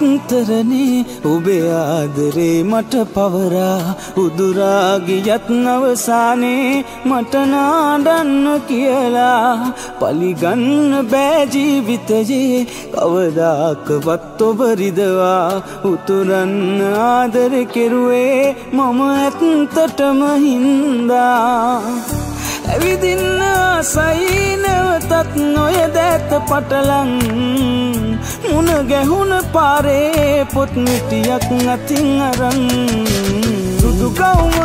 අතරනේ ඔබේ ආදරේ මට පවරා උදුරා ගියත් අවසානේ මට නාඩන්න කියලා පලිගන්න බෑ ජීවිතයේ කවදාකවත් ඔබ රිදවා උතුරන්න ආදර කෙරුවේ මම ඇත්තටම හින්දා ඇවිදින්න ආසයි නැවතත් නොයදැත පටලන් මුණ ගැහුණ පාරේ පොත් මිටියක් අතින් අරන් සුදු කවුම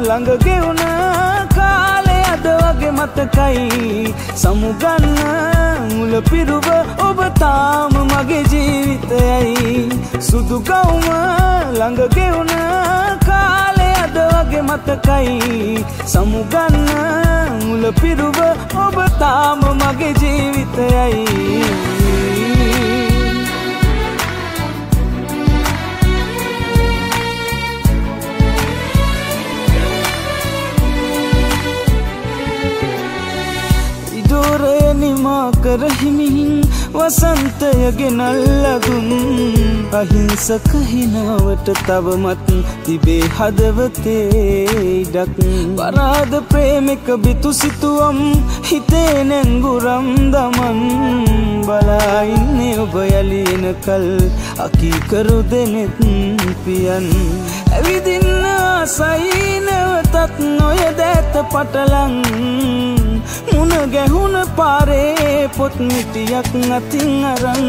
ළඟ ගෙවුණ කාලේ අද වගේ මතකයි සමුගන්න මුල පිරුව ඔබ තාම මගේ ජීවිතයයි සුදු කවුම ළඟ ගෙවුණ කාලේ අද වගේ මතකයි සමුගන්න මුල පිරුව ඔබ තාම මගේ ජීවිතයයි නිමා කරහිමින් වසන්තය ගෙනල්ලදුන් අහිංසක හිනාවට තවමත් තිබේ හදවතේ ඉඩක් පරාද ප්‍රේමික බිතු සිතුවම් හිතේ නැංගුරම් දමන් බලා ඉන්නේ ඔබ යලිනකල් අකීකරු දෙනෙත් පියන් ඇවිදින්න ආසයි නැවතත් නොයදැත පටලන් මුණ ගැහුණ පාරේ පොත් මිටියක් අතින් අරන්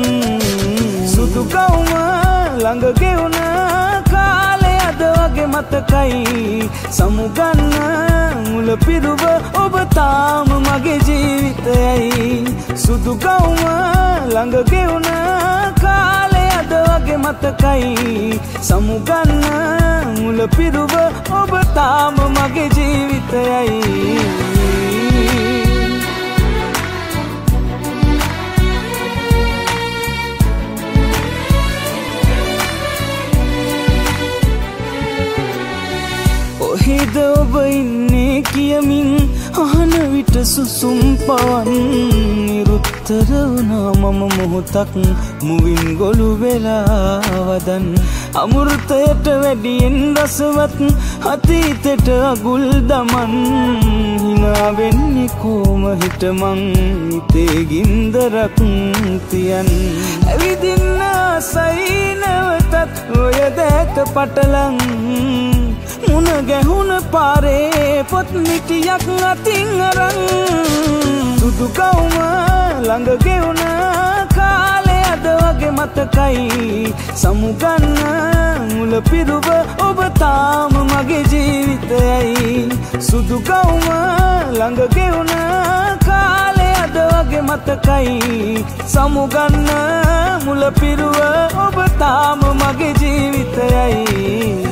සුදු කවුම ළඟ ගෙවුණ කාලේ අද වගේ මතකයි සමුගන්න මුල පිරුව ඔබ තාම මගේ ජීවිතයයි සුදු කවුම ළඟ ගෙවුණ කාලේ අද වගේ මතකයි සමුගන්න මුල පිරුව ඔබ තාම මගේ ජීවිතයයි කොහෙද ඔබ ඉන්නේ කියමින් අහන විට සුසුම් පවන් නිරුත්තර වුණා මම මොහොතක් මුවින් ගොළු වෙලා වදන් අමෘතයට වැඩියෙන් රසවත් අතීතයට අගුල් දමන් හිනා වෙන්නේ කොම හිට මං හිතේ ගින්දරක් තියන් ඇවිදින්න ආසයි නැවතත් ඔය දැක පටලන් මුණ ගැහුණ පාරේ පොත් මිටියක් අතින් අරන් සුදු කවුම ළඟ ගෙවුණ කාලේ අද වගේ මතකයි සමුගන්න මුල පිරුව ඔබ තාම මගේ ජීවිතයයි සුදු කවුම ළඟ ගෙවුණ කාලේ අද වගේ මතකයි සමුගන්න මුල පිරුව ඔබ තාම මගේ ජීවිතයයි